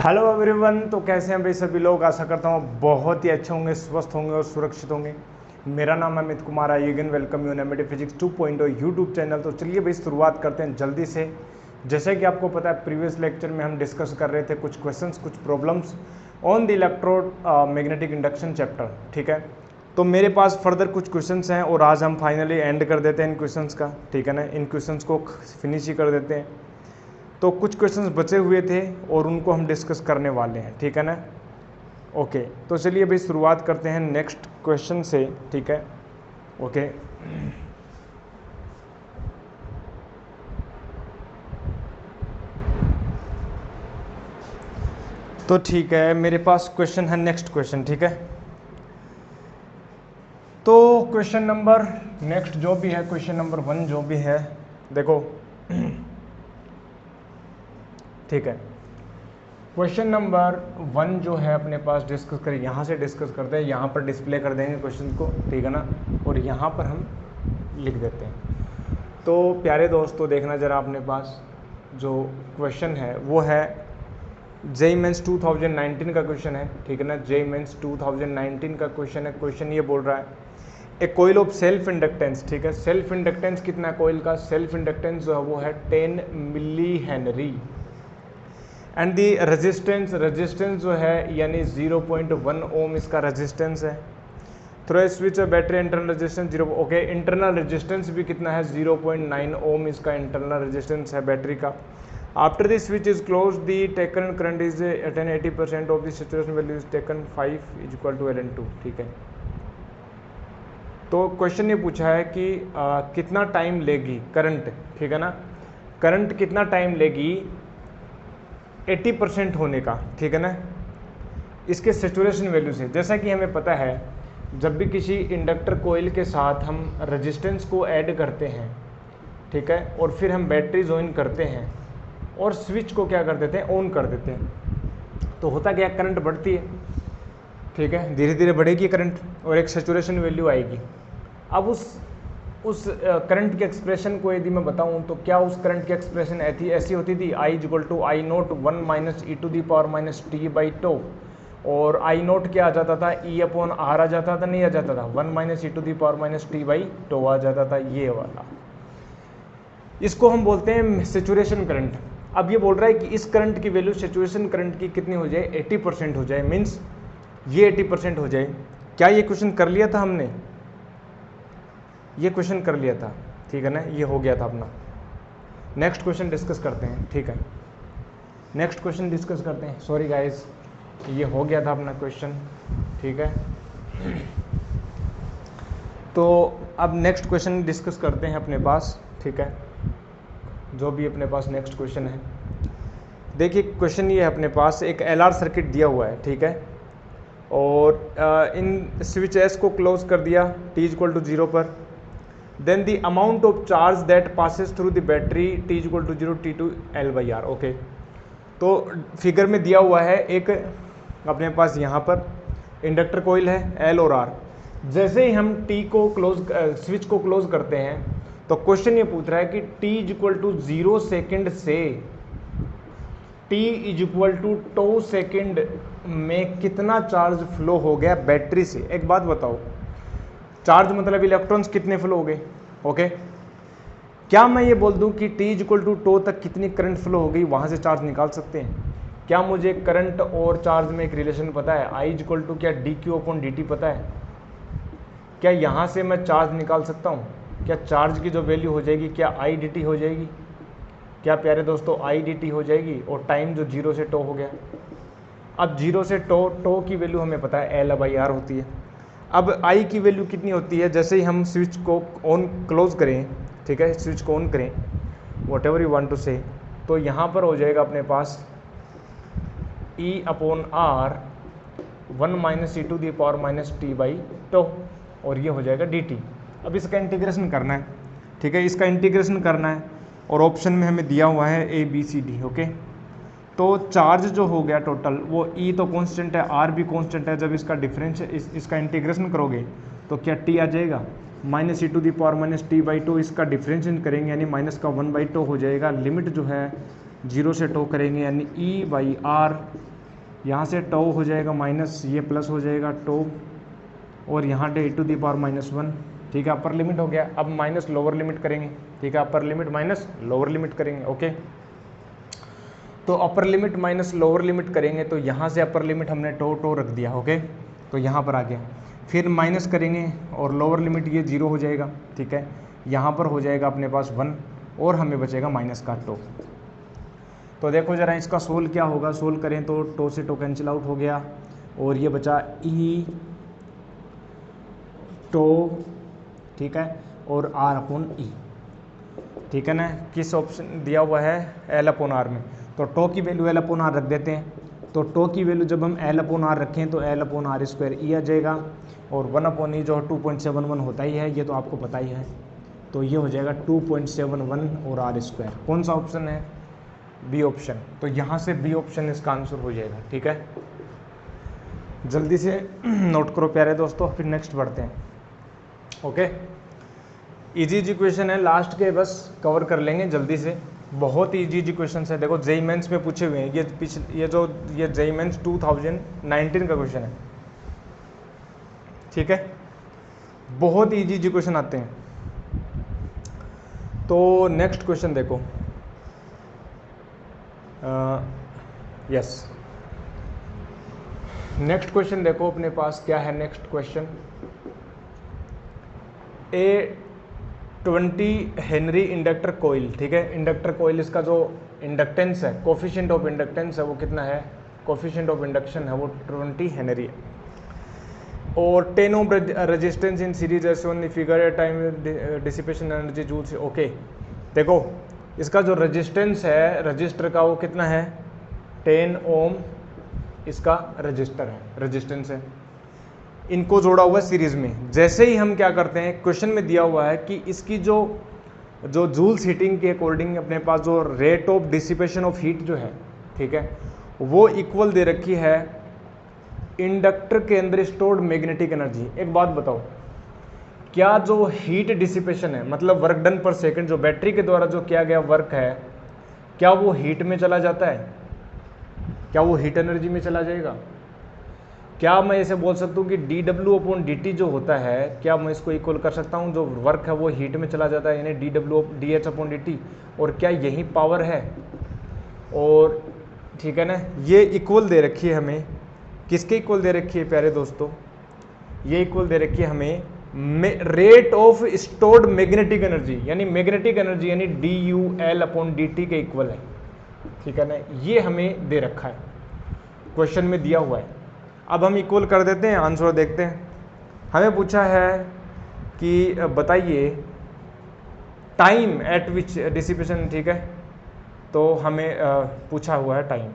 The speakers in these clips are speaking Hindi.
Hello everyone. तो कैसे हैं भाई सभी लोग। आशा करता हूँ बहुत ही अच्छे होंगे, स्वस्थ होंगे और सुरक्षित होंगे। मेरा नाम है Amit Kumar. I again welcome you MAT physics 2.0 YouTube channel. तो चलिए भाई शुरुआत करते हैं जल्दी से। जैसे कि आपको पता है प्रीवियस लेक्चर में हम डिस्कस कर रहे थे कुछ क्वेश्चंस, कुछ problems on the electro magnetic induction chapter. ठीक है, तो मेरे पास फर्दर कुछ क्वेश्चंस हैं और आज हम फाइनली एंड कर देते हैं इन क्वेश्चंस का। ठीक है ना, इन क्वेश्चंस को फिनिश ही कर देते हैं। तो कुछ क्वेश्चंस बचे हुए थे और उनको हम डिस्कस करने वाले हैं। ठीक है ना, ओके। तो चलिए भाई शुरुआत करते हैं नेक्स्ट क्वेश्चन से। ठीक है, ओके। तो ठीक है, मेरे पास क्वेश्चन है नेक्स्ट क्वेश्चन। ठीक है, तो क्वेश्चन नंबर नेक्स्ट जो भी है, क्वेश्चन नंबर 1 जो भी है, देखो। ठीक है, क्वेश्चन नंबर 1 जो है अपने पास डिस्कस करें, यहाँ से डिस्कस करते हैं। यहाँ पर डिस्प्ले कर देंगे क्वेश्चन को, ठीक है ना, और यहाँ पर हम लिख देते हैं। तो प्यारे दोस्तों देखना जरा, अपने पास जो क्वेश्चन है वो है जेईई मेंस 2019 का क्वेश्चन है। ठीक है ना, जेईई मेंस 2019 का क्वेश्चन है। क्वेश्चन ये बोल रहा है ए कोयल ऑफ सेल्फ इंडक्टेंस। ठीक है, सेल्फ इंडक्टेंस कितना है कोयल का? सेल्फ इंडक्टेंस जो है वो है 10 milli henry and the resistance जो है यानी 0.1 ओम इसका रेजिस्टेंस है। Through switch battery internal resistance 0। Okay, internal resistance भी कितना है? 0.9 ओम इसका इंटरनल रेजिस्टेंस है बैटरी का। After the switch is close the taken current is 80% of the saturation value is taken 5 is equal to LN2। ठीक है, तो क्वेश्चन ये पूछा है कि कितना टाइम लेगी करंट। ठीक है ना, करंट कितना टाइम लेगी 80% होने का। ठीक है ना, इसके सैचुरेशन वैल्यू से। जैसा कि हमें पता है जब भी किसी इंडक्टर कोयल के साथ हम रेजिस्टेंस को ऐड करते हैं, ठीक है, और फिर हम बैटरी ज्वाइन करते हैं और स्विच को क्या कर देते हैं? ऑन कर देते हैं, तो होता क्या? करंट बढ़ती है। ठीक है, धीरे धीरे बढ़ेगी करंट और एक सैचुरेशन वैल्यू आएगी। अब उस करंट के एक्सप्रेशन को यदि मैं बताऊं तो क्या उस करंट की एक्सप्रेशन ऐसी होती थी? I equal to I naught 1 minus e to the power minus t by tau. और आई नोट क्या आ जाता था? E अपॉन आर आ जाता था, नहीं आ जाता था? 1 minus e to the power minus t by tau आ जाता था, ये वाला। इसको हम बोलते हैं सेचुरेशन करंट। अब ये बोल रहा है कि इस करंट की वैल्यू सेचुरेशन करंट की कितनी हो जाए? 80% हो जाए, मीन्स ये 80% हो जाए। क्या ये क्वेश्चन कर लिया था हमने? ये क्वेश्चन कर लिया था, ठीक है ना, ये हो गया था अपना। नेक्स्ट क्वेश्चन डिस्कस करते हैं। ठीक है, नेक्स्ट क्वेश्चन डिस्कस करते हैं। सॉरी गाइस, ये हो गया था अपना क्वेश्चन। ठीक है, तो अब नेक्स्ट क्वेश्चन डिस्कस करते हैं अपने पास। ठीक है, जो भी अपने पास नेक्स्ट क्वेश्चन है, देखिए क्वेश्चन ये है अपने पास, एक LR सर्किट दिया हुआ है। ठीक है, और इन स्विच S को क्लोज कर दिया t इक्वल टू 0 पर। Then the amount of charge that passes through the battery t equal to 0 T2 L/R। ओके, तो फिगर में दिया हुआ है एक अपने पास यहाँ पर इंडक्टर कोयल है L और R। जैसे ही हम T को स्विच को क्लोज करते हैं तो क्वेश्चन ये पूछ रहा है कि T इक्वल टू 0 सेकेंड से T इक्वल टू 2 सेकेंड में कितना चार्ज फ्लो हो गया बैटरी से। एक बात बताओ, चार्ज मतलब इलेक्ट्रॉन्स कितने फ्लो हो गए? ओके, क्या मैं ये बोल दूं कि T इक्वल टू 2 तक कितनी करंट फ्लो हो गई, वहां से चार्ज निकाल सकते हैं? क्या मुझे करंट और चार्ज में एक रिलेशन पता है? I इक्वल टू क्या dq अपॉन dt पता है? क्या यहां से मैं चार्ज निकाल सकता हूं? क्या चार्ज की जो वैल्यू हो जाएगी क्या I dt हो जाएगी? क्या प्यारे दोस्तों I dt हो जाएगी? और टाइम जो 0 से टो हो गया। अब 0 से टो की वैल्यू हमें पता है L/R होती है। अब I की वैल्यू कितनी होती है? जैसे ही हम स्विच को ऑन क्लोज करें, ठीक है, स्विच को ऑन करें, whatever you want to say, तो यहाँ पर हो जाएगा अपने पास E upon R 1 minus e to the power minus t by tau, और ये हो जाएगा dt। अब इसका इंटीग्रेशन करना है। ठीक है, इसका इंटीग्रेशन करना है और ऑप्शन में हमें दिया हुआ है ABCD। ओके, तो चार्ज जो हो गया टोटल वो E तो कांस्टेंट है, R भी कांस्टेंट है। जब इसका डिफरेंस इसका इंटीग्रेशन करोगे तो क्या T आ जाएगा? Minus e to the power minus t by tau, इसका डिफरेंशिएशन करेंगे यानी माइनस का 1/2 हो जाएगा। लिमिट जो है 0 से टो करेंगे यानी E/R यहाँ से टो हो जाएगा माइनस, ये प्लस हो जाएगा टो, और यहाँ डे e⁻⁻1, ठीक है, अपर लिमिट हो गया। अब माइनस लोअर लिमिट करेंगे, ठीक है, upper limit minus lower limit करेंगे। ओके, तो upper limit minus lower limit करेंगे, तो यहाँ से अपर लिमिट हमने टो रख दिया। ओके, तो यहाँ पर आ गया, फिर माइनस करेंगे और लोअर लिमिट ये 0 हो जाएगा, ठीक है, यहाँ पर हो जाएगा अपने पास 1 और हमें बचेगा माइनस का टो। तो देखो ज़रा इसका सोल्व क्या होगा, सोल्व करें तो टो से टो कैंसिल आउट हो गया और ये बचा ई टो, ठीक है, और आर अपॉन ई, ठीक है ना। किस ऑप्शन दिया हुआ है, एल अपॉन आर में, तो टो की वैल्यू एल अपॉन आर रख देते हैं। तो टो की वैल्यू जब हम एल अपॉन आर रखें तो एल अपॉन आर स्क्वायर ई आ जाएगा, और 1 अपॉन ई जो 2.71 होता ही है, ये तो आपको पता ही है, तो ये हो जाएगा 2.71 और आर स्क्वायर। कौन सा ऑप्शन है, बी ऑप्शन। तो यहाँ से बी ऑप्शन इसका आंसर हो जाएगा, ठीक है। जल्दी से नोट करो प्यारे दोस्तों, फिर नेक्स्ट बढ़ते हैं। ओके, इजी क्वेश्चन है, लास्ट के बस कवर कर लेंगे जल्दी से, बहुत इजी क्वेश्चन है। देखो जेईई मेंस में पूछे हुए हैं, ये जेईई मेंस 2019 का क्वेश्चन है, ठीक है, बहुत इजी क्वेश्चन आते हैं। तो नेक्स्ट क्वेश्चन देखो, यस, नेक्स्ट क्वेश्चन देखो अपने पास क्या है। नेक्स्ट क्वेश्चन, ए 20 हेनरी इंडक्टर कोइल, ठीक है, इंडक्टर कोइल, इसका जो इंडक्टेंस है, कोफिशिएंट ऑफ इंडक्टेंस है वो कितना है, कोफिशिएंट ऑफ इंडक्शन है वो 20 हेनरी है, और 10 ohm resistance in series S on figure time dissipation energy joule. Okay, देखो इसका जो रेजिस्टेंस है रजिस्टर का वो कितना है, 10 ओम इसका रजिस्टर है, रेजिस्टेंस है, इनको जोड़ा हुआ है सीरीज में। जैसे ही हम क्या करते हैं, क्वेश्चन में दिया हुआ है कि इसकी जो जूल्स हीटिंग के अकॉर्डिंग अपने पास जो rate of dissipation of heat जो है, ठीक है, वो इक्वल दे रखी है इंडक्टर के अंदर स्टोर्ड मैग्नेटिक एनर्जी। एक बात बताओ, क्या जो हीट डिसिपेशन है, मतलब वर्क डन पर सेकंड, जो बैटरी के द्वारा जो किया गया वर्क है, क्या वो हीट में चला जाता है, क्या वो हीट एनर्जी में चला जाएगा? क्या मैं ऐसे बोल सकता हूँ कि dW/dt जो होता है, क्या मैं इसको इक्वल कर सकता हूँ, जो वर्क है वो हीट में चला जाता है, यानी dH/dt, और क्या यही पावर है? और ठीक है ना, ये इक्वल दे रखी है हमें, किसके इक्वल दे रखी है प्यारे दोस्तों, ये इक्वल दे रखी है हमें rate of stored magnetic energy, यानी मैग्नेटिक एनर्जी यानी DUL/dt के इक्वल है, ठीक है ना, ये हमें दे रखा है, क्वेश्चन में दिया हुआ है। अब हम इक्वल कर देते हैं, आंसर देखते हैं। हमें पूछा है कि बताइए टाइम एट विच डिसिपेशन, ठीक है, तो हमें पूछा हुआ है टाइम,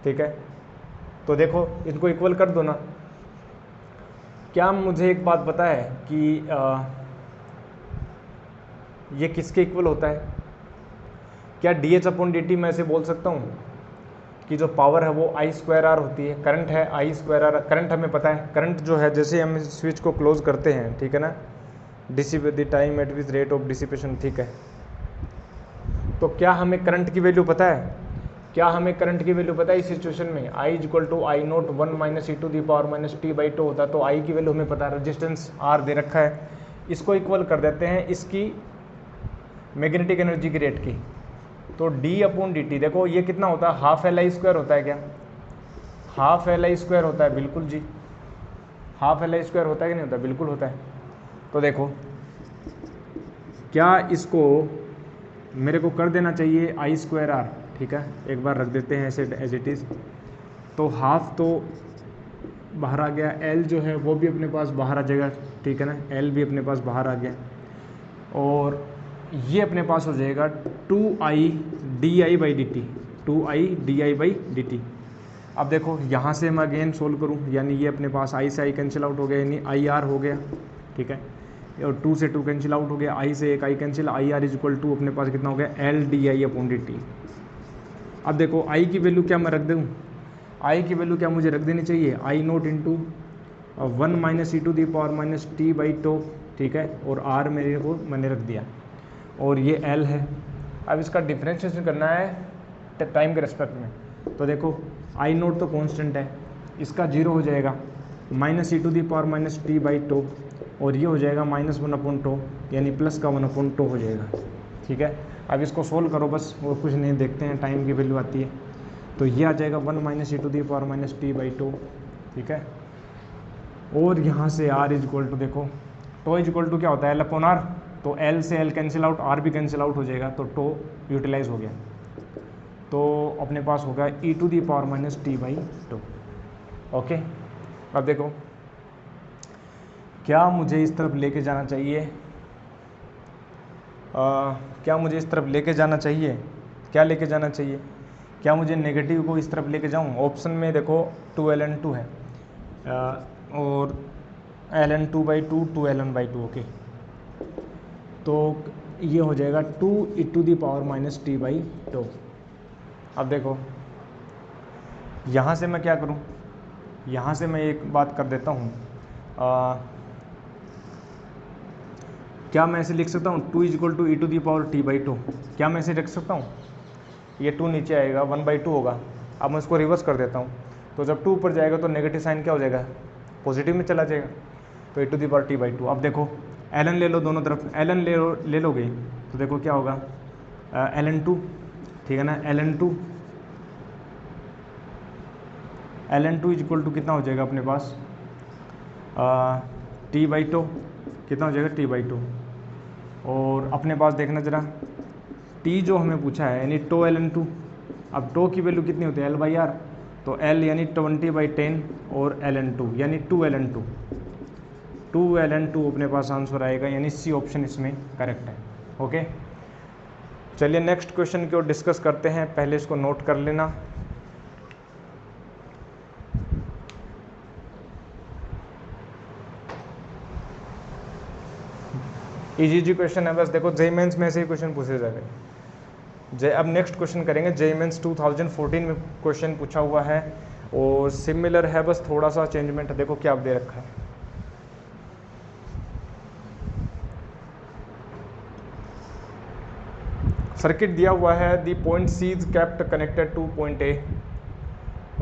ठीक है, तो देखो इनको इक्वल कर दो ना। क्या मुझे एक बात पता है कि ये किसके इक्वल होता है? क्या DH/dt मैं ऐसे बोल सकता हूँ कि जो पावर है वो I²R होती है, करंट है I²R, करंट हमें पता है, करंट जो है जैसे हम इस स्विच को क्लोज करते हैं, ठीक है ना, dissipate the time eight which rate of dissipation, ठीक है, तो क्या हमें करंट की वैल्यू पता है? क्या हमें करंट की वैल्यू पता है इस सिचुएशन में? I = I0 1 - e⁻t/2 होता है, तो I की वैल्यू हमें पता है, रेजिस्टेंस R दे रखा है, इसको इक्वल कर देते हैं इसकी मैग्नेटिक एनर्जी की रेट की, तो D/dt देखो ये कितना होता है, हाफ LI² होता है, क्या हाफ LI² होता है? बिल्कुल जी, हाफ LI² होता है कि नहीं होता? बिल्कुल होता है। तो देखो क्या इसको मेरे को कर देना चाहिए I²R, ठीक है, एक बार रख देते हैं ऐसे एज इट इज़, तो हाफ तो बाहर आ गया, L जो है वो भी अपने पास बाहर आ जाएगा, ठीक है ना, L भी अपने पास बाहर आ गया, और ये अपने पास हो जाएगा 2I di/dt, 2I di/dt। अब देखो यहाँ से मैं अगेन सोल्व करूँ, यानी ये अपने पास I से I कैंसिल आउट हो गया, यानी IR हो गया, ठीक है, और 2 से 2 कैंसिल आउट हो गया, I से एक I कैंसिल, IR = अपने पास कितना हो गया, L di/dt। अब देखो I की वैल्यू क्या मैं रख दूँ, I की वैल्यू क्या मुझे रख देनी चाहिए, I0 × 1 - e⁻t/2, ठीक है, और R मेरे को मैंने रख दिया, और ये L है। अब इसका डिफरेंशिएशन करना है टाइम के रेस्पेक्ट में, तो देखो आई नोट तो कांस्टेंट है, इसका 0 हो जाएगा, minus e to the power minus t by tau, और ये हो जाएगा माइनस 1/2 यानी प्लस का 1/2 हो जाएगा। ठीक है, अब इसको सोल्व करो बस, और कुछ नहीं, देखते हैं टाइम की वैल्यू आती है। तो ये आ जाएगा 1 minus e to the power minus t by tau. ठीक है, और यहाँ से r इज इक्वल टू, देखो टो इज इक्वल टू क्या होता है, L/R, तो L से L कैंसिल आउट, R भी कैंसिल आउट हो जाएगा, तो टो यूटिलाइज हो गया। तो अपने पास होगा e to the power minus t by to. Okay, अब देखो क्या मुझे इस तरफ लेके जाना चाहिए, क्या मुझे इस तरफ लेके जाना चाहिए, क्या लेके जाना चाहिए, क्या मुझे नेगेटिव को इस तरफ लेके जाऊँ? ऑप्शन में देखो 2ln2 है, और ln2/2 2ln/2। ओके, तो ये हो जाएगा 2 e to the power minus t by two. अब देखो यहाँ से मैं क्या करूँ, यहाँ से मैं एक बात कर देता हूँ, क्या मैं ऐसे लिख सकता हूँ 2 is equal to e to the power t by tau, क्या मैं ऐसे रख सकता हूँ? ये 2 नीचे आएगा, 1/2 होगा। अब मैं इसको रिवर्स कर देता हूँ, तो जब 2 ऊपर जाएगा तो नेगेटिव साइन क्या हो जाएगा, पॉजिटिव में चला जाएगा, तो e to the power t by two. अब देखो ln ले लो दोनों तरफ, ln ले लोगे तो देखो क्या होगा, ln2, ठीक है ना, ln2 इज इक्वल टू कितना हो जाएगा अपने पास, टी बाई टू, कितना हो जाएगा, टी बाई टू। और अपने पास देखना ज़रा, टी जो हमें पूछा है यानी टो ln2, अब टो की वैल्यू कितनी होती है, L/R, तो L यानी 20/10 और ln2 यानी 2ln2, 2ln2 अपने पास आंसर आएगा, यानी सी ऑप्शन इसमें करेक्ट है। ओके, चलिए नेक्स्ट क्वेश्चन की ओर डिस्कस करते हैं, पहले इसको नोट कर लेना। इजी क्वेश्चन है, बस देखो जेईई मेंस में ऐसे ही क्वेश्चन पूछे जा रहे हैं। अब नेक्स्ट क्वेश्चन करेंगे, जेईई मेंस 2014 में क्वेश्चन पूछा हुआ है और सिमिलर है, बस थोड़ा सा चेंजमेंट है। देखो क्या आप दे रखा है, सर्किट दिया हुआ है, the point C is kept connected to point A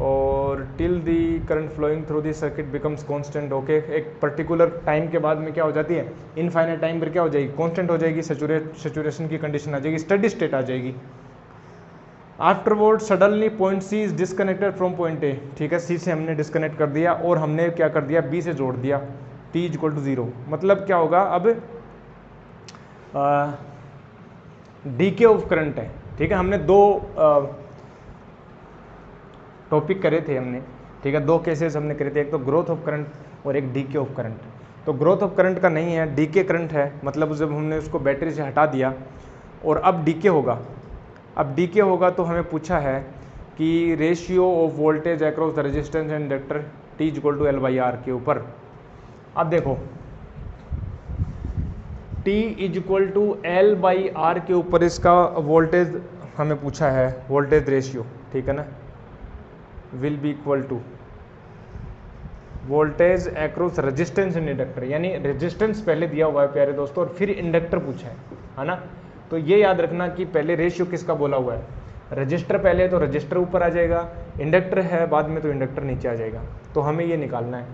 और till the current flowing through the circuit becomes constant. Okay, एक पर्टिकुलर टाइम के बाद में क्या हो जाती है, इनफाइनाइट टाइम पर क्या हो जाएगी, कांस्टेंट हो जाएगी, सैचुरेशन की कंडीशन आ जाएगी, स्टेडी स्टेट आ जाएगी। Afterward suddenly point C is disconnected from point A, ठीक है, सी से हमने डिस्कनेक्ट कर दिया और हमने क्या कर दिया, बी से जोड़ दिया, टी इज इक्वल टू 0। मतलब क्या होगा, अब डीके ऑफ करंट है, ठीक है। हमने दो टॉपिक करे थे हमने, ठीक है, दो केसेस हमने करे थे, एक तो ग्रोथ ऑफ करंट और एक डीके ऑफ करंट। तो ग्रोथ ऑफ करंट का नहीं है, डीके करंट है, मतलब जब हमने उसको बैटरी से हटा दिया और अब डीके होगा। अब डीके होगा तो हमें पूछा है कि ratio of voltage across the resistance and inductor T is equal to L/R के ऊपर। अब देखो T is equal to L/R के ऊपर इसका वोल्टेज हमें पूछा है, वोल्टेज रेशियो, ठीक है ना, will be equal to voltage across resistance and inductor, यानी रेजिस्टेंस पहले दिया हुआ है प्यारे दोस्तों और फिर इंडक्टर पूछा है ना। तो ये याद रखना कि पहले रेशियो किसका बोला हुआ है, रजिस्टर पहले है तो रजिस्टर ऊपर आ जाएगा, इंडक्टर है बाद में तो इंडक्टर नीचे आ जाएगा। तो हमें ये निकालना है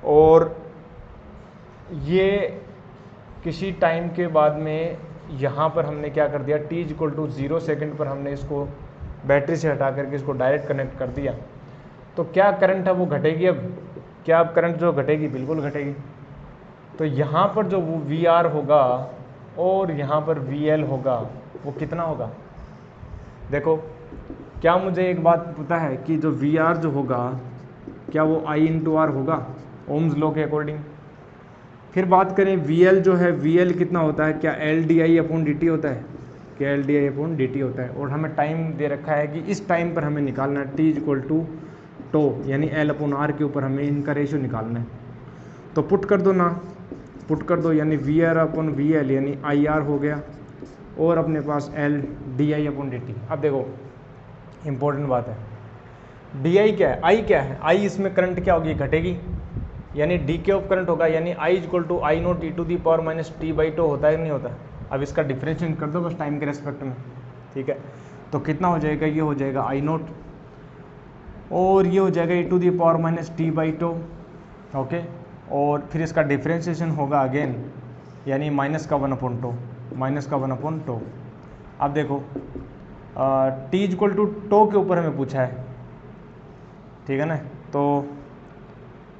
और ये किसी टाइम के बाद में यहाँ पर हमने क्या कर दिया, t इक्वल टू 0 सेकेंड पर हमने इसको बैटरी से हटा करके इसको डायरेक्ट कनेक्ट कर दिया। तो क्या करंट है वो घटेगी, अब क्या अब करंट जो घटेगी, बिल्कुल घटेगी। तो यहाँ पर जो वो VR होगा और यहाँ पर VL होगा, वो कितना होगा, देखो क्या मुझे एक बात पता है कि जो VR जो होगा क्या वो I इंटू R होगा ओम्स लॉ के अकॉर्डिंग। फिर बात करें VL जो है, VL कितना होता है, क्या LDI/dt होता है, क्या LDI/dt होता है। और हमें टाइम दे रखा है कि इस टाइम पर हमें निकालना है T इक्वल टू टो यानी L/R के ऊपर हमें इनका रेशियो निकालना है। तो पुट कर दो ना, पुट कर दो, यानी VR/VL यानी IR हो गया और अपने पास LDI/dt। अब देखो इम्पोर्टेंट बात है, DI क्या है, I क्या है, I इसमें करंट क्या होगी, घटेगी, यानी डीके ऑफ करंट होगा, यानी I equal to I naught e to the power minus t/2 होता है कि नहीं होता। अब इसका डिफरेंशिएट कर दो बस टाइम के रेस्पेक्ट में, ठीक है। तो कितना हो जाएगा, ये हो जाएगा I नोट और ये हो जाएगा e to the power minus t by to, okay. और फिर इसका डिफ्रेंशिएशन होगा अगेन, यानी माइनस का 1/टो, माइनस का 1/टो। अब देखो टी इक्वल टू टो के ऊपर हमें पूछा है, ठीक है ना, तो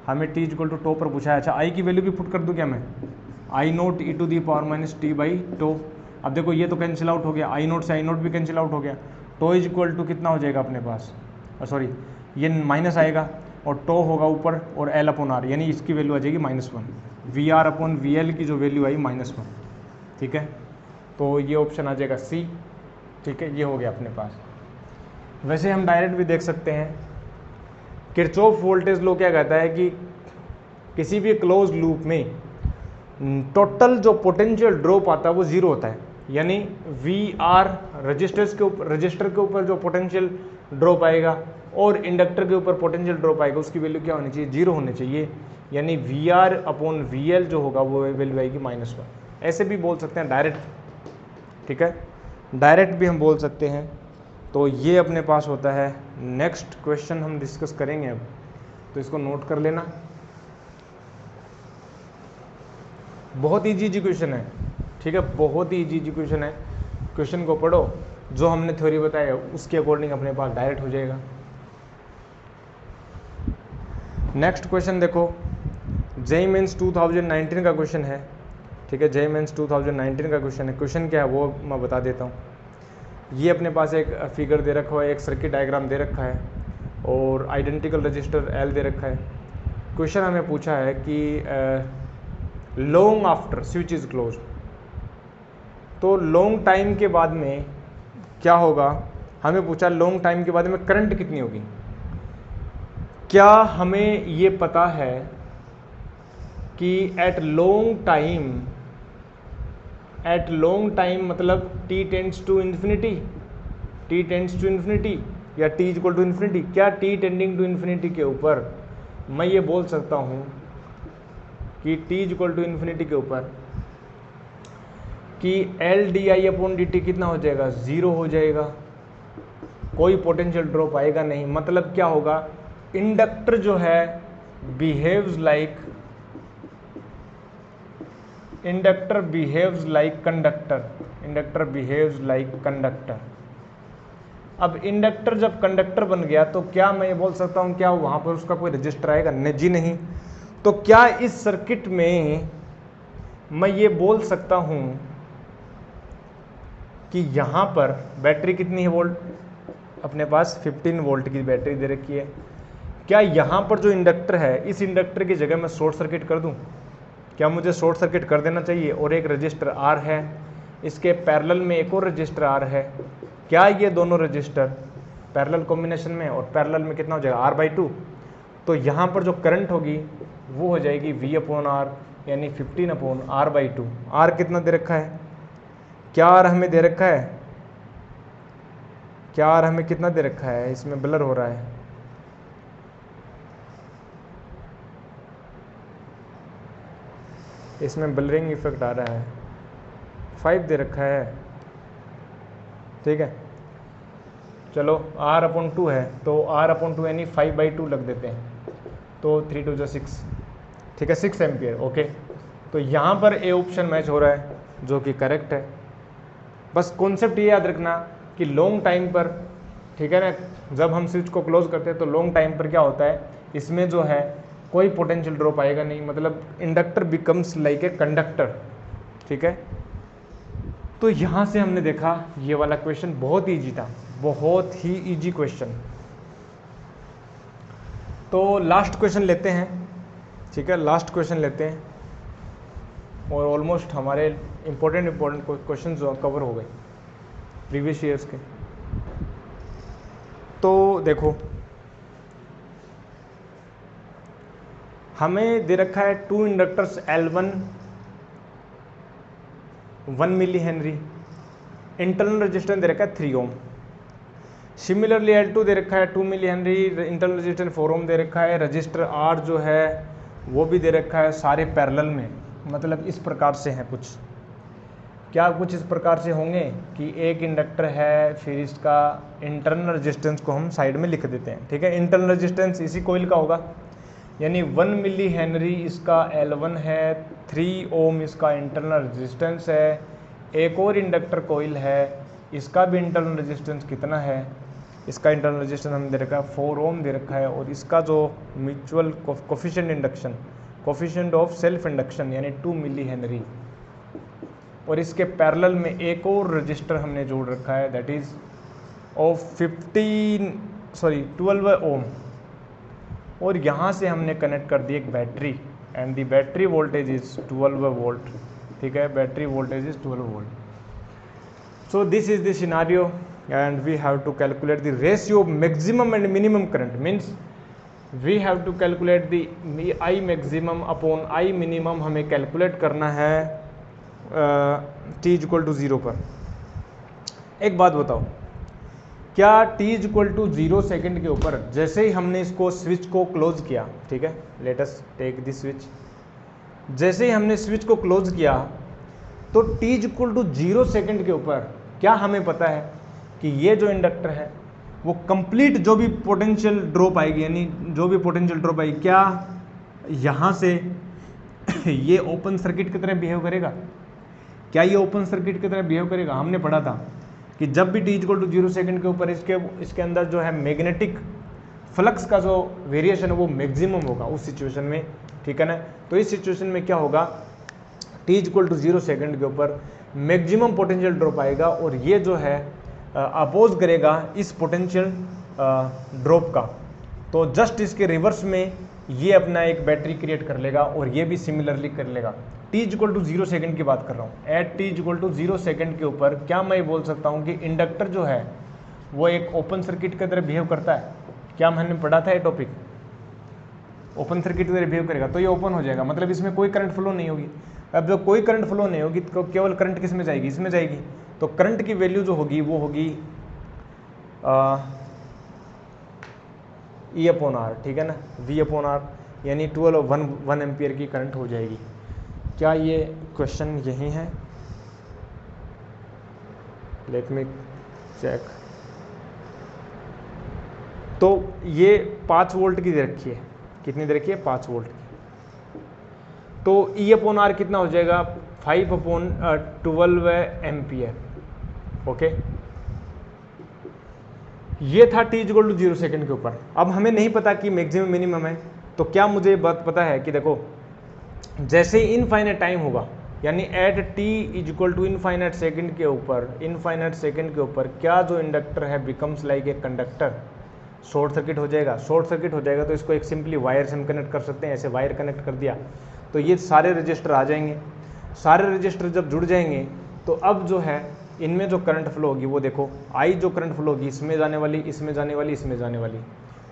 हमें टी इक्वल टू टो पर पूछा है। अच्छा आई की वैल्यू भी पुट कर दूं क्या मैं, I note e to the power minus t by two. अब देखो ये तो कैंसिल आउट हो गया, आई नोट से आई नोट भी कैंसिल आउट हो गया, टो इज इक्वल टू कितना हो जाएगा अपने पास, सॉरी ये माइनस आएगा और टो होगा ऊपर और एल अपॉन आर, यानी इसकी वैल्यू आ जाएगी -1, V R upon V L की जो वैल्यू आई -1, ठीक है। तो ये ऑप्शन आ जाएगा सी, ठीक है, ये हो गया अपने पास। वैसे हम डायरेक्ट भी देख सकते हैं, किरचॉफ वोल्टेज लॉ क्या कहता है कि किसी भी क्लोज लूप में टोटल जो पोटेंशियल ड्रॉप आता है वो जीरो होता है, यानी वी आर रजिस्टर के ऊपर जो पोटेंशियल ड्रॉप आएगा और इंडक्टर के ऊपर पोटेंशियल ड्रॉप आएगा उसकी वैल्यू क्या होनी चाहिए, जीरो होनी चाहिए, यानी V R upon V L जो होगा वो वैल्यू आएगी -1। ऐसे भी बोल सकते हैं डायरेक्ट, ठीक है, डायरेक्ट भी हम बोल सकते हैं। तो ये अपने पास होता है। नेक्स्ट क्वेश्चन हम डिस्कस करेंगे अब, तो इसको नोट कर लेना। बहुत इजी क्वेश्चन है, ठीक है, बहुत ही इजी क्वेश्चन है। क्वेश्चन को पढ़ो, जो हमने थ्योरी बताया उसके अकॉर्डिंग अपने पास डायरेक्ट हो जाएगा। नेक्स्ट क्वेश्चन देखो, जेईई मेंस 2019 का क्वेश्चन है, ठीक है, जेईई मेंस 2019 का क्वेश्चन है। क्वेश्चन क्या है वो मैं बता देता हूँ। ये अपने पास एक फिगर दे रखा है, एक सर्किट डायग्राम दे रखा है और आइडेंटिकल रजिस्टर एल दे रखा है। क्वेश्चन हमें पूछा है कि long after switch is close, तो लॉन्ग टाइम के बाद में क्या होगा, हमें पूछा लॉन्ग टाइम के बाद में करंट कितनी होगी। क्या हमें ये पता है कि एट लॉन्ग टाइम मतलब t टेंड्स टू इन्फिनिटी, या t इक्वल टू इन्फिनिटी, क्या t टेंडिंग टू इन्फिनिटी के ऊपर मैं ये बोल सकता हूँ कि t इक्वल टू इन्फिनिटी के ऊपर कि L D I upon D T कितना हो जाएगा, ज़ीरो हो जाएगा, कोई पोटेंशियल ड्रॉप आएगा नहीं। मतलब क्या होगा, इंडक्टर जो है बिहेव्स लाइक कंडक्टर। अब इंडक्टर जब कंडक्टर बन गया तो क्या मैं ये बोल सकता हूँ क्या वहाँ पर उसका कोई रजिस्टर आएगा, जी नहीं। तो क्या इस सर्किट में मैं ये बोल सकता हूँ कि यहाँ पर बैटरी कितनी है वोल्ट, अपने पास 15 वोल्ट की बैटरी दे रखी है, क्या यहाँ पर जो इंडक्टर है इस इंडक्टर की जगह मैं शॉर्ट सर्किट कर दूँ, क्या मुझे शॉर्ट सर्किट कर देना चाहिए। और एक रजिस्टर आर है, इसके पैरेलल में एक और रजिस्टर आर है, क्या ये दोनों रजिस्टर पैरेलल कॉम्बिनेशन में और पैरेलल में कितना हो जाएगा R/2, तो यहाँ पर जो करंट होगी वो हो जाएगी V/R, यानी 15/R/2। R कितना दे रखा है, क्या R हमें दे रखा है, क्या R हमें कितना दे रखा है, इसमें ब्लर हो रहा है, इसमें ब्लरिंग इफेक्ट आ रहा है, 5 दे रखा है, ठीक है। चलो R/2 है तो R/2 यानी 5/2 लग देते हैं, तो 3 2 6, ठीक है, 6 एम्पियर, ओके। तो यहाँ पर ए ऑप्शन मैच हो रहा है जो कि करेक्ट है। बस कॉन्सेप्ट ये याद रखना कि लॉन्ग टाइम पर, ठीक है ना, जब हम स्विच को क्लोज करते हैं तो लॉन्ग टाइम पर क्या होता है, इसमें जो है कोई पोटेंशियल ड्रॉप आएगा नहीं, मतलब inductor becomes like a conductor, ठीक है। तो यहाँ से हमने देखा ये वाला क्वेश्चन बहुत ईजी था, बहुत ही ईजी क्वेश्चन। तो लास्ट क्वेश्चन लेते हैं, ठीक है, लास्ट क्वेश्चन लेते हैं और ऑलमोस्ट हमारे इम्पोर्टेंट क्वेश्चन जो कवर हो गए प्रीवियस ईयर्स के। तो देखो हमें दे रखा है 2 inductors L1 1 milli henry, internal resistance दे रखा है 3 ओम। सिमिलरली L2 दे रखा है 2 मिली हेनरी, इंटरनल रेजिस्टेंस 4 ओम दे रखा है, रजिस्टर R जो है वो भी दे रखा है, सारे पैरेलल में, मतलब इस प्रकार से हैं कुछ। क्या कुछ इस प्रकार से होंगे कि एक इंडक्टर है, फिर इसका इंटरनल रेजिस्टेंस को हम साइड में लिख देते हैं, ठीक है। इंटरनल रेजिस्टेंस इसी कोइल का होगा, यानी 1 मिली हेनरी इसका L1 है, 3 ओम इसका इंटरनल रेजिस्टेंस है। एक और इंडक्टर कोइल है, इसका भी इंटरनल रेजिस्टेंस कितना है, इसका इंटरनल रेजिस्टेंस हमें दे रखा है 4 ओम दे रखा है, और इसका जो mutual coefficient induction, coefficient of self induction यानी 2 मिली हेनरी, और इसके पैरेलल में एक और रजिस्टर हमने जोड़ रखा है दैट इज ऑफ 12 ओम, और यहाँ से हमने कनेक्ट कर दी एक battery, and the battery voltage is 12 volt, ठीक है, battery voltage is 12 volt. So this is the scenario and we have to calculate the ratio of maximum and minimum current, means we have to calculate the I maximum upon I minimum, हमें कैलकुलेट करना है t इक्वल टू 0 पर। एक बात बताओ, क्या t इक्वल टू 0 सेकेंड के ऊपर जैसे ही हमने इसको स्विच को क्लोज किया, ठीक है, let us take this switch, जैसे ही हमने स्विच को क्लोज किया तो t इक्वल टू 0 सेकेंड के ऊपर क्या हमें पता है कि ये जो इंडक्टर है वो कंप्लीट जो भी पोटेंशियल ड्रॉप आएगी, यानी जो भी पोटेंशियल ड्रॉप आएगी, क्या यहाँ से ये ओपन सर्किट की तरह बिहेव करेगा? क्या ये ओपन सर्किट की तरह बिहेव करेगा? हमने पढ़ा था कि जब भी t इक्वल टू 0 सेकेंड के ऊपर इसके अंदर जो है मैग्नेटिक फ्लक्स का जो वेरिएशन है वो मैक्सिमम होगा उस सिचुएशन में, ठीक है ना। तो इस सिचुएशन में क्या होगा, t इक्वल टू 0 सेकेंड के ऊपर मैक्सिमम पोटेंशियल ड्रॉप आएगा, और ये जो है अपोज करेगा इस पोटेंशियल ड्रॉप का। तो जस्ट इसके रिवर्स में ये अपना एक बैटरी क्रिएट कर लेगा, और ये भी सिमिलरली कर लेगा। t इक्वल टू 0 सेकेंड की बात कर रहा हूँ, at t equal to 0 second के ऊपर क्या मैं बोल सकता हूँ कि इंडक्टर जो है वो एक ओपन सर्किट की तरह बिहेव करता है? क्या हमने पढ़ा था ये टॉपिक, ओपन सर्किट की तरह बिहेव करेगा तो ये ओपन हो जाएगा, मतलब इसमें कोई करंट फ्लो नहीं होगी। अब जब कोई करंट फ्लो नहीं होगी तो केवल करंट किस में जाएगी, इसमें जाएगी। तो करंट की वैल्यू जो होगी वो होगी E अपॉन आर, ठीक है ना, V अपॉन आर, यानी 1 एम्पियर की करंट हो जाएगी। क्या ये क्वेश्चन यही है? Let me check. तो ये 5 वोल्ट की दे रखी है, कितनी दे रखी है? 5 वोल्ट की। तो E अपॉन आर कितना हो जाएगा? 5 अपॉन 12 एम्पियर, ओके। ये था t इक्वल टू 0 सेकेंड के ऊपर। अब हमें नहीं पता कि मैक्सिमम मिनिमम है, तो क्या मुझे बात पता है कि देखो जैसे ही इनफाइनाइट टाइम होगा, यानी at t equal to infinite second के ऊपर, इनफाइनाइट सेकेंड के ऊपर क्या जो इंडक्टर है becomes like a conductor, short circuit हो जाएगा। शॉर्ट सर्किट हो जाएगा तो इसको एक सिंपली वायर से हम कनेक्ट कर सकते हैं, ऐसे वायर कनेक्ट कर दिया तो ये सारे रजिस्टर आ जाएंगे। सारे रजिस्टर जब जुड़ जाएंगे तो अब जो है इनमें जो करंट फ्लो होगी वो देखो, आई जो करंट फ्लो होगी इसमें जाने वाली, इसमें जाने वाली, इसमें जाने वाली।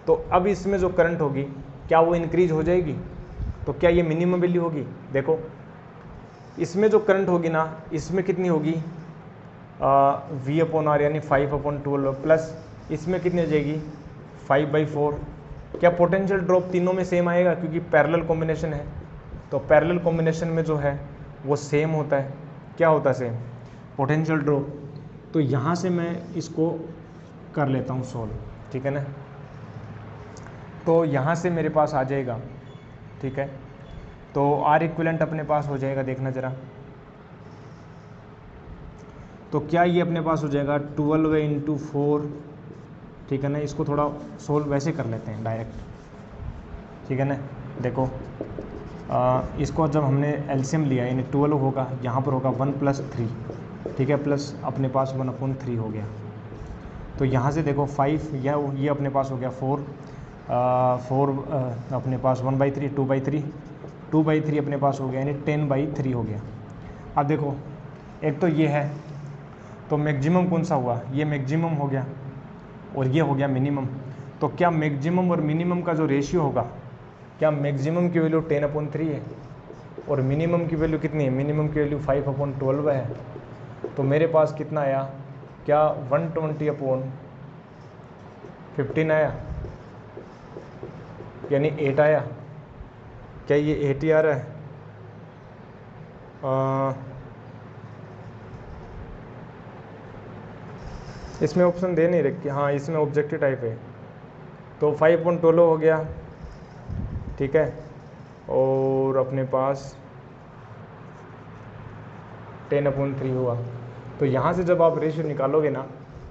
तो अब इसमें जो करंट होगी क्या वो इंक्रीज हो जाएगी? तो क्या ये मिनिमम वैल्यू होगी? देखो इसमें जो करंट होगी ना, इसमें कितनी होगी? V अपॉन आर यानी 5 अपॉन 12 प्लस इसमें कितनी हो जाएगी? 5/4। क्या पोटेंशियल ड्रॉप तीनों में सेम आएगा? क्योंकि पैरेलल कॉम्बिनेशन है, तो पैरेलल कॉम्बिनेशन में जो है वो सेम होता है। क्या होता है सेम? Potential drop. तो यहाँ से मैं इसको कर लेता हूँ सॉल्व, ठीक है ना। तो यहाँ से मेरे पास आ जाएगा, ठीक है। तो आर इक्विवेलेंट अपने पास हो जाएगा, देखना ज़रा। तो क्या ये अपने पास हो जाएगा 12 × 4, ठीक है ना। इसको थोड़ा सोल्व वैसे कर लेते हैं डायरेक्ट, ठीक है ना। देखो इसको जब हमने एलसीएम लिया यानी 12 होगा, यहाँ पर होगा 1 + 3, ठीक है, प्लस अपने पास 1/3 हो गया। तो यहाँ से देखो 5 ये अपने पास हो गया 4 अपने पास 1/3, 2/3 अपने पास हो गया, यानी 10/3 हो गया। अब देखो एक तो ये है, तो मैक्सिमम कौन सा हुआ? ये मैक्सिमम हो गया, और ये हो गया मिनिमम। तो क्या मैक्सिमम और मिनिमम का जो रेशियो होगा, क्या मैक्सिमम की वैल्यू 10/3 है और मिनिमम की वैल्यू कितनी है? मिनिमम की वैल्यू 5/12 है। तो मेरे पास कितना आया? क्या 120/15 आया, यानी 8 आया। क्या ये 8 ही आ रहा है? इसमें ऑप्शन दे नहीं रखी, हाँ इसमें ऑब्जेक्टिव टाइप है, तो 5/12 हो गया, ठीक है, और अपने पास 10/3 हुआ। तो यहाँ से जब आप रेशियो निकालोगे ना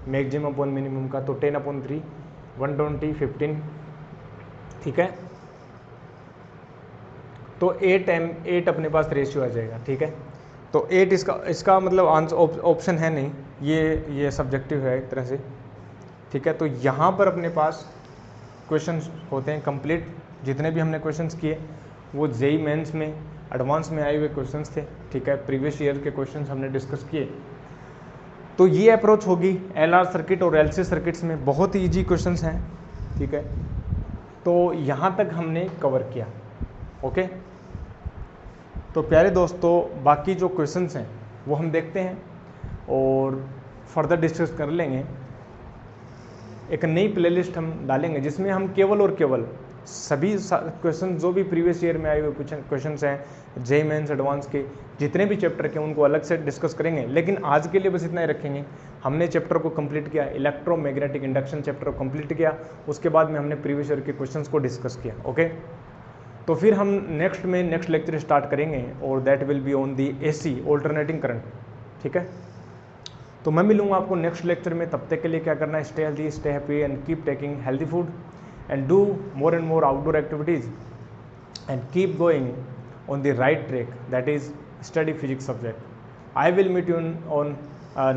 मैक्सिमम अपॉन मिनिमम का, तो 10/3 120 15, ठीक है, तो 8 अपने पास रेशियो आ जाएगा, ठीक है। तो 8 इसका मतलब आंसर ऑप्शन है नहीं, ये सब्जेक्टिव है एक तरह से, ठीक है। तो यहाँ पर अपने पास क्वेश्चंस होते हैं कंप्लीट, जितने भी हमने क्वेश्चंस किए वो जेई मेंस में एडवांस में आए हुए क्वेश्चंस थे, ठीक है, प्रीवियस ईयर के क्वेश्चंस हमने डिस्कस किए। तो ये अप्रोच होगी एलआर सर्किट और एलसी सर्किट्स में, बहुत ही ईजी क्वेश्चंस हैं, ठीक है। तो यहाँ तक हमने कवर किया, ओके। तो प्यारे दोस्तों बाकी जो क्वेश्चंस हैं वो हम देखते हैं और फर्दर डिस्कस कर लेंगे। एक नई प्लेलिस्ट हम डालेंगे जिसमें हम केवल और केवल सभी क्वेश्चन जो भी प्रीवियस ईयर में आए हुए क्वेश्चंस हैं जेईई मेंस एडवांस के जितने भी चैप्टर के उनको अलग से डिस्कस करेंगे। लेकिन आज के लिए बस इतना ही रखेंगे। हमने चैप्टर को कंप्लीट किया, इलेक्ट्रोमैग्नेटिक इंडक्शन चैप्टर को कंप्लीट किया, उसके बाद में हमने प्रीवियस ईयर के क्वेश्चंस को डिस्कस किया, ओके। तो फिर हम नेक्स्ट लेक्चर स्टार्ट करेंगे और that will be on the AC alternating current, ठीक है। तो मैं मिलूंगा आपको नेक्स्ट लेक्चर में, तब तक के लिए क्या करना है, stay healthy, stay happy and keep taking healthy food and do more and more outdoor activities and keep going on the right track, that is study physics subject. I will meet you on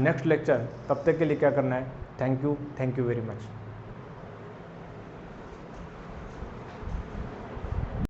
next lecture. तब तक के लिए क्या करना है, थैंक यू वेरी मच।